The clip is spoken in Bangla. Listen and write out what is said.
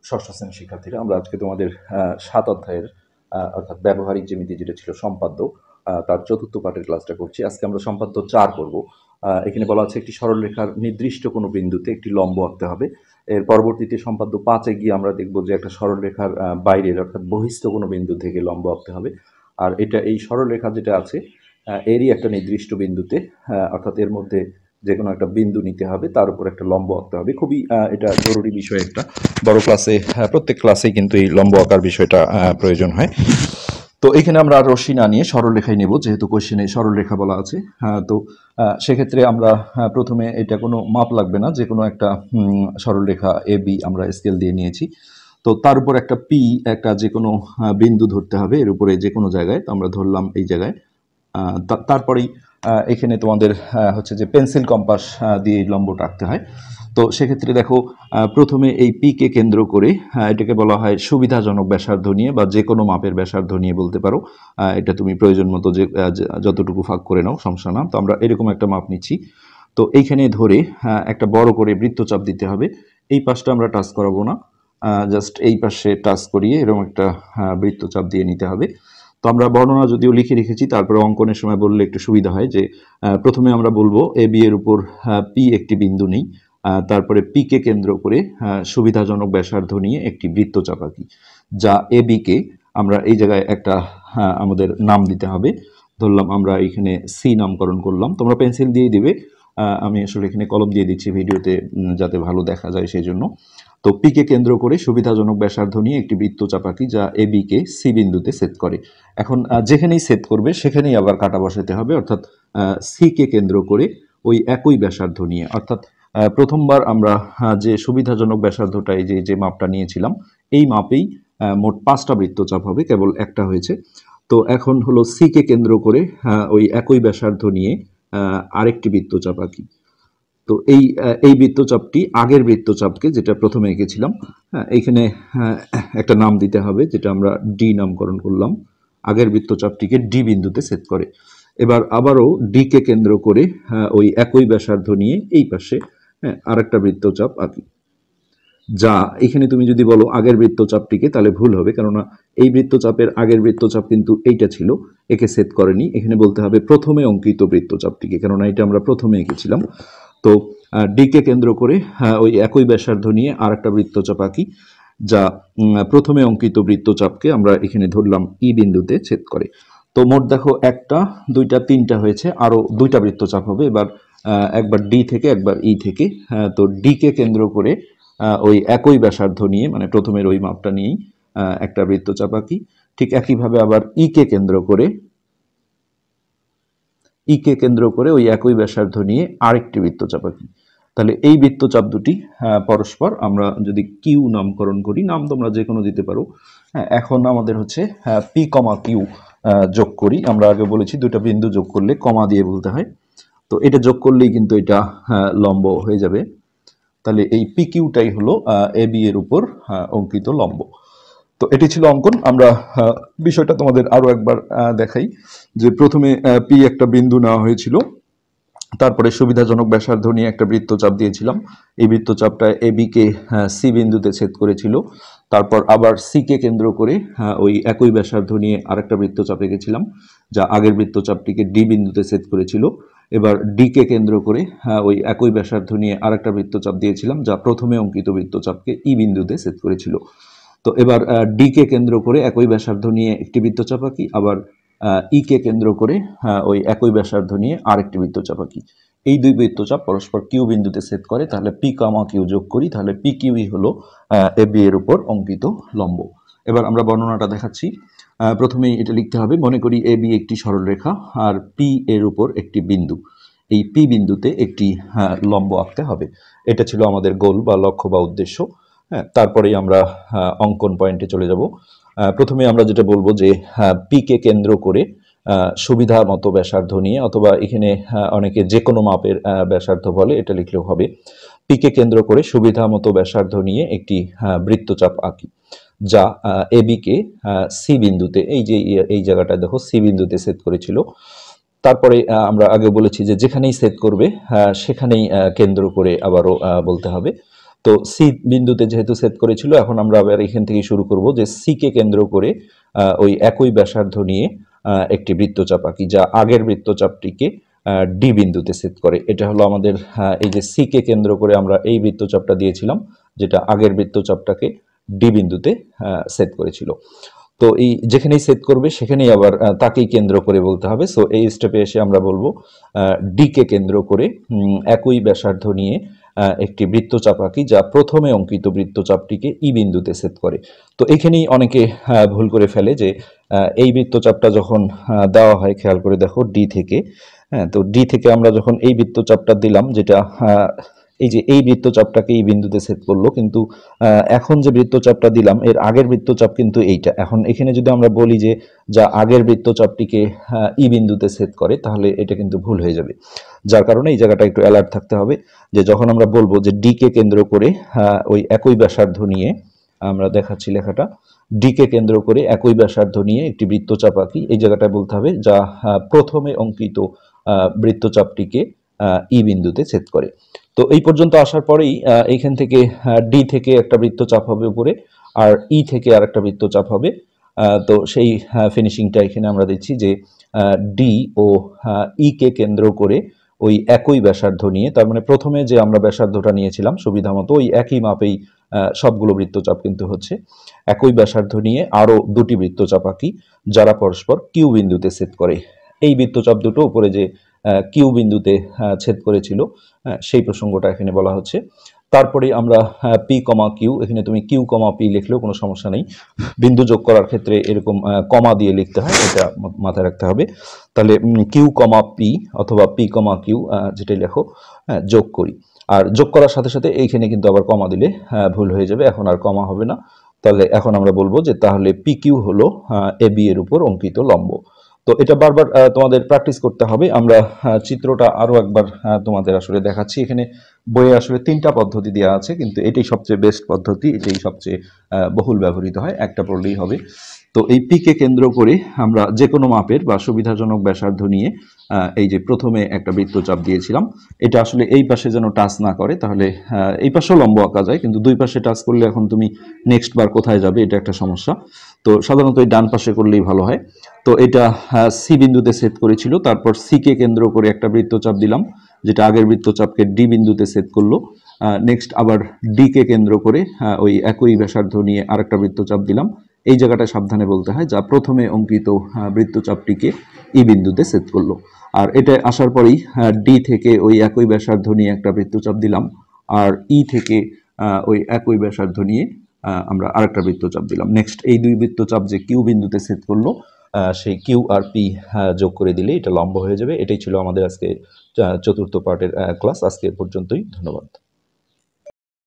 ষষ্ঠ শ্রেণীর শিক্ষার্থীরা, আমরা আজকে তোমাদের ৭ অধ্যায়ের অর্থাৎ ব্যবহারিক জ্যামিতি যেটা ছিল সম্পাদ্য, তার চতুর্থ পাঠের ক্লাসটা করছি। আজকে আমরা সম্পাদ্য ৪ করব। এখানে বলা আছে একটি সরলরেখার নির্দিষ্ট কোনো বিন্দুতে একটি লম্ব আঁকতে হবে। এর পরবর্তীতে সম্পাদ্য ৫-এ গিয়ে আমরা দেখব যে একটা সরলরেখার বাইরের অর্থাৎ বহিস্থ কোনো বিন্দু থেকে লম্ব আঁকতে হবে। আর এই সরলরেখা যেটা আছে এরই একটা নির্দিষ্ট বিন্দুতে অর্থাৎ এর মধ্যে যে কোনো একটা বিন্দু নিতে হবে, তার উপর একটা লম্ব আঁকতে হবে। খুবই এটা জরুরি বিষয় একটা। বড় ক্লাসে প্রত্যেক ক্লাসেই কিন্তু এই লম্ব আঁকার বিষয়টা প্রয়োজন হয়। তো এখানে আমরা রশ্মি না নিয়ে সরলরেখাই নেব, যেহেতু কোশ্চেনে সরলরেখা বলা আছে। তো সেক্ষেত্রে আমরা প্রথমে এটা কোনো মাপ লাগবে না, যে কোনো একটা সরলরেখা এ বি আমরা স্কেল দিয়ে নিয়েছি। তো তার উপর একটা পি, একটা যে কোনো বিন্দু ধরতে হবে এর উপরে যে কোনো জায়গায়। তো আমরা ধরলাম এই জায়গায়। তারপরেই এখানে তোমাদের হচ্ছে যে পেন্সিল কম্পাস দিয়ে লম্বটা আঁকতে হয়। তো সেক্ষেত্রে দেখো, প্রথমে এই পিকে কেন্দ্র করে এটাকে বলা হয় সুবিধাজনক ব্যাসার্ধ নিয়ে, বা যে কোনো মাপের ব্যাসার্ধ নিয়ে বলতে পারো। এটা তুমি প্রয়োজন মতো যে যতটুকু ফাঁক করে নাও, সমস্যা না। তো আমরা এরকম একটা মাপ নিচ্ছি। তো এইখানে ধরে একটা বড় করে বৃত্তচাপ দিতে হবে। এই পাশটা আমরা টাচ করাবো না, জাস্ট এই পাশে টাচ করিয়ে এরকম একটা বৃত্তচাপ দিয়ে নিতে হবে। তো আমরা বর্ণনা যদিও লিখে রেখেছি, তারপরে অঙ্কনের সময় বললে একটু সুবিধা হয়। যে প্রথমে আমরা বলবো এ বি এর উপর পি একটি বিন্দু নেই, তারপরে পিকে কেন্দ্র করে সুবিধাজনক ব্যাসার্ধ নিয়ে একটি বৃত্তচাপ আঁকি, যা এ বিকে আমরা এই জায়গায় একটা আমাদের নাম দিতে হবে। ধরলাম আমরা এখানে সি নামকরণ করলাম, তোমরা পেন্সিল দিয়ে দিবে। আমি আসলে এখানে কলম দিয়ে দিচ্ছি ভিডিওতে, যাতে ভালো দেখা যায় সেই জন্য। তো পিকে কেন্দ্র করে সুবিধাজনক ব্যাসার্ধ নিয়ে একটি বৃত্তচাপ আঁকি, যা এ বিকে সি বিন্দুতে ছেদ করে। এখন যেখানেই ছেদ করবে সেখানেই আবার কাটা বসাতে হবে, অর্থাৎ সি কে কেন্দ্র করে ওই একই ব্যাসার্ধ নিয়ে, অর্থাৎ প্রথমবার আমরা যে সুবিধাজনক ব্যাসার্ধটা এই যে মাপটা নিয়েছিলাম, এই মাপেই মোট 5টা বৃত্তচাপ হবে, কেবল একটা হয়েছে। তো এখন হলো সি কে কেন্দ্র করে ওই একই ব্যাসার্ধ নিয়ে আরেকটি বৃত্তচাপ আঁকি। তো এই বৃত্তচাপটি আগের বৃত্তচাপকে, যেটা প্রথমে এঁকেছিলাম, এইখানে একটা নাম দিতে হবে, যেটা আমরা ডি নামকরণ করলাম। আগের বৃত্তচাপটিকে ডি বিন্দুতে ছেদ করে। এবার আবারও ডি কে কেন্দ্র করে ওই একই ব্যাসার্ধ নিয়ে এই পাশে আরেকটা বৃত্তচাপ আঁকি, যা এখানে তুমি যদি বলো আগের বৃত্তচাপটিকে তাহলে ভুল হবে, কেননা এই বৃত্তচাপের আগের বৃত্তচাপ কিন্তু এইটা ছিল, একে ছেদ করেনি। এখানে বলতে হবে প্রথমে অঙ্কিত বৃত্তচাপটিকে, কেননা এটা আমরা প্রথমে এঁকেছিলাম। তো ডি কে কেন্দ্র করে ওই একই ব্যাসার্ধ নিয়ে আর একটা বৃত্তচাপ আঁকি, যা প্রথমে অঙ্কিত বৃত্তচাপকে আমরা এখানে ধরলাম ই বিন্দুতে ছেদ করে। তো মোট দেখো 1টা 2টা 3টা হয়েছে, আরো 2টা বৃত্তচাপ হবে। এবার একবার ডি থেকে একবার ই থেকে। তো ডি কে কেন্দ্র করে ওই একই ব্যাসার্ধ নিয়ে, মানে প্রথমের ওই মাপটা নিয়েই একটা বৃত্তচাপ আঁকি। ঠিক একইভাবে আবার ই কে কেন্দ্র করে ওই একই ব্যাসার্ধ নিয়ে আরেকটি বৃত্তচাপ আঁকি। তাহলে এই বৃত্তচাপ দুটি পরস্পর আমরা যদি কিউ নামকরণ করি, নাম তোমরা যে কোনো দিতে পারো। এখন আমাদের হচ্ছে পি কমা কিউ যোগ করি। আমরা আগে বলেছি 2টা বিন্দু যোগ করলে কমা দিয়ে বলতে হয়। তো এটা যোগ করলেই কিন্তু এটা লম্ব হয়ে যাবে। তাহলে এই পি কিউটাই হলো এ বি এর উপর অঙ্কিত লম্ব। তো এটি ছিল অঙ্কন। আমরা বিষয়টা তোমাদের আরো একবার দেখাই, যে প্রথমে পি একটা বিন্দু নেওয়া হয়েছিল, তারপরে সুবিধাজনক ব্যাসার্ধ নিয়ে একটা বৃত্তচাপ দিয়েছিলাম। এই বৃত্তচাপটা এ বি কে সি বিন্দুতে ছেদ করেছিল। তারপর আবার সি কে কেন্দ্র করে ওই একই ব্যাসার্ধ নিয়ে আরেকটা বৃত্তচাপ এঁকেছিলাম, যা আগের বৃত্তচাপটিকে ডি বিন্দুতে ছেদ করেছিল। এবার ডি কে কেন্দ্র করে ওই একই ব্যাসার্ধ নিয়ে আরেকটা বৃত্তচাপ দিয়েছিলাম, যা প্রথমে অঙ্কিত বৃত্তচাপকে ই বিন্দুতে ছেদ করেছিল। তো এবার ডি কে কেন্দ্র করে একই ব্যাসার্ধ নিয়ে একটি বৃত্তচাপ আঁকি, আবার ই কে কেন্দ্র করে ওই একই ব্যাসার্ধ নিয়ে আরেকটি বৃত্তচাপ আঁকি। এই দুই বৃত্তচাপ পরস্পর কিউ বিন্দুতে ছেদ করে, তাহলে পি কমা কিউ যোগ করি, তাহলে পি কিউই হলো এ বি এর উপর অঙ্কিত লম্ব। এবার আমরা বর্ণনাটা দেখাচ্ছি। প্রথমেই এটা লিখতে হবে, মনে করি এ বি একটি সরলরেখা আর পি এর উপর একটি বিন্দু। এই পি বিন্দুতে একটি লম্ব আঁকতে হবে। এটা ছিল আমাদের গোল বা লক্ষ্য বা উদ্দেশ্য। তারপরেই আমরা অঙ্কন পয়েন্টে চলে যাব। প্রথমে আমরা যেটা বলবো যে পি কে কেন্দ্র করে সুবিধা মতো ব্যাসার্ধ নিয়ে, অথবা এখানে অনেকে যে কোনো মাপের ব্যাসার্ধ বলে, এটা লিখলেও হবে। পি কে কেন্দ্র করে সুবিধা মতো ব্যাসার্ধ নিয়ে একটি বৃত্তচাপ আঁকি, যা এ বি কে সি বিন্দুতে, এই জায়গাটায় দেখো সি বিন্দুতে ছেদ করেছিল। তারপরে আমরা আগে বলেছি যে যেখানেই ছেদ করবে সেখানেই কেন্দ্র করে আবারও বলতে হবে। তো সি বিন্দুতে যেহেতু সেট করেছিল, এখন আমরা আবার এখান থেকে শুরু করব যে সি কে কেন্দ্র করে ওই একই ব্যাসার্ধ নিয়ে একটি বৃত্তচাপ আঁকি, যা আগের বৃত্তচাপটিকে ডি বিন্দুতে সেট করে। এটা হলো আমাদের এই যে সি কে কেন্দ্র করে আমরা এই বৃত্তচাপটা দিয়েছিলাম, যেটা আগের বৃত্তচাপটাকে ডি বিন্দুতে সেট করেছিল। তো এই যেখানেই সেট করবে সেখানেই আবার তাকেই কেন্দ্র করে বলতে হবে। সো এই স্টেপে এসে আমরা বলবো ডি কে কেন্দ্র করে একই ব্যাসার্ধ নিয়ে একটি বৃত্তচাপ আঁকি, যা প্রথমে অঙ্কিত বৃত্তচাপটিকে ই বিন্দুতে সেট করে। তো এখানেই অনেকে ভুল করে ফেলে যে এই বৃত্তচাপটা যখন দেওয়া হয়, খেয়াল করে দেখো ডি থেকে, হ্যাঁ, তো ডি থেকে আমরা যখন এই বৃত্তচাপটা দিলাম, যেটা এই যে এই বৃত্তচাপটাকে এই বিন্দুতে সেট করলো, কিন্তু এখন যে বৃত্তচাপটা দিলাম এর আগের বৃত্তচাপ কিন্তু এইটা। এখন এখানে যদি আমরা বলি যে যা আগের বৃত্তচাপটিকে ই বিন্দুতে সেট করে, তাহলে এটা কিন্তু ভুল হয়ে যাবে। যার কারণে এই জায়গাটা একটু অ্যালার্ট থাকতে হবে যে যখন আমরা বলবো যে ডি কে কেন্দ্র করে ওই একই ব্যাসার্ধ নিয়ে, আমরা দেখাচ্ছি লেখাটা, ডি কে কেন্দ্র করে একই ব্যাসার্ধ নিয়ে একটি বৃত্তচাপ আঁকি, এই জায়গাটায় বলতে হবে যা প্রথমে অঙ্কিত বৃত্তচাপটিকে ই বিন্দুতে ছেদ করে। তো এই পর্যন্ত আসার পরেই এইখান থেকে ডি থেকে একটা বৃত্তচাপ হবে উপরে, আর ই থেকে আর একটা বৃত্তচাপ হবে। তো সেই ফিনিশিংটা এখানে আমরা দিচ্ছি যে ডি ও ই কে কেন্দ্র করে ওই একই ব্যাসার্ধ নিয়ে, তার মানে প্রথমে যে আমরা ব্যাসার্ধটা নিয়েছিলাম সুবিধা মতো ওই একই মাপেই সবগুলো বৃত্তচাপ কিন্তু হচ্ছে, একই ব্যাসার্ধ নিয়ে আরও দুটি বৃত্তচাপ আঁকি, যারা পরস্পর কিউ বিন্দুতে ছেদ করে। এই বৃত্তচাপ দুটো উপরে যে কিউ বিন্দুতে ছেদ করেছিল, সেই প্রসঙ্গটা এখানে বলা হচ্ছে। তারপরে আমরা পি কমা কিউ, এখানে তুমি কিউ কমা পি লিখলেও কোনো সমস্যা নেই, বিন্দু যোগ করার ক্ষেত্রে এরকম কমা দিয়ে লিখতে হয়, এটা মাথায় রাখতে হবে। তাহলে কিউ কমা পি অথবা পি কমা কিউ যেটাই লেখো, যোগ করি। আর যোগ করার সাথে সাথে এইখানে কিন্তু আবার কমা দিলে ভুল হয়ে যাবে, এখন আর কমা হবে না। তাহলে এখন আমরা বলবো যে তাহলে পি কিউ হলো এ বি এর উপর অঙ্কিত লম্ব। তো এটা বারবার তোমাদের প্র্যাকটিস করতে হবে। আমরা চিত্রটা আরো একবার তোমাদের আসলে দেখাচ্ছি। এখানে বইয়ে আসলে 3টা পদ্ধতি দেওয়া আছে, কিন্তু এটাই সবচেয়ে বেস্ট পদ্ধতি, এটাই সবচেয়ে বহুল ব্যবহৃত হয়, একটা পড়লেই হবে। তো এই পি কে কেন্দ্র করে আমরা যে কোনো মাপের বা সুবিধাজনক ব্যাসার্ধ নিয়ে এই যে প্রথমে একটা বৃত্তচাপ দিয়েছিলাম, এটা আসলে এই পাশে যেন টাচ না করে, তাহলে এই পাশেও লম্ব আঁকা যায়, কিন্তু দুই পাশে টাচ করলে এখন তুমি নেক্সট বার কোথায় যাবে, এটা একটা সমস্যা। তো সাধারণত এই ডান পাশে করলেই ভালো হয়। তো এটা সি বিন্দুতে সেট করেছিল, তারপর সি কে কেন্দ্র করে একটা বৃত্তচাপ দিলাম, যেটা আগের বৃত্তচাপকে ডি বিন্দুতে সেট করলো। নেক্সট আবার ডি কে কেন্দ্র করে ওই একই ব্যাসার্ধ নিয়ে আরেকটা বৃত্তচাপ দিলাম। এই জায়গাটা সাবধানে বলতে হয়, যা প্রথমে অঙ্কিত বৃত্তচাপটিকে ই বিন্দুতে সেট করলো। আর এটা আসার পরেই ডি থেকে ওই একই ব্যাসার্ধ নিয়ে একটা বৃত্তচাপ দিলাম, আর ই থেকে ওই একই ব্যাসার্ধ নিয়ে আমরা আরেকটা বৃত্তচাপ দিলাম। নেক্সট এই দুই বৃত্তচাপ যে কিউ বিন্দুতে সেট করলো, সেই কিউ আর পি যোগ করে দিলে এটা লম্ব হয়ে যাবে। এটাই ছিল আমাদের আজকে চতুর্থ পার্টের ক্লাস। আজকে পর্যন্তই, ধন্যবাদ।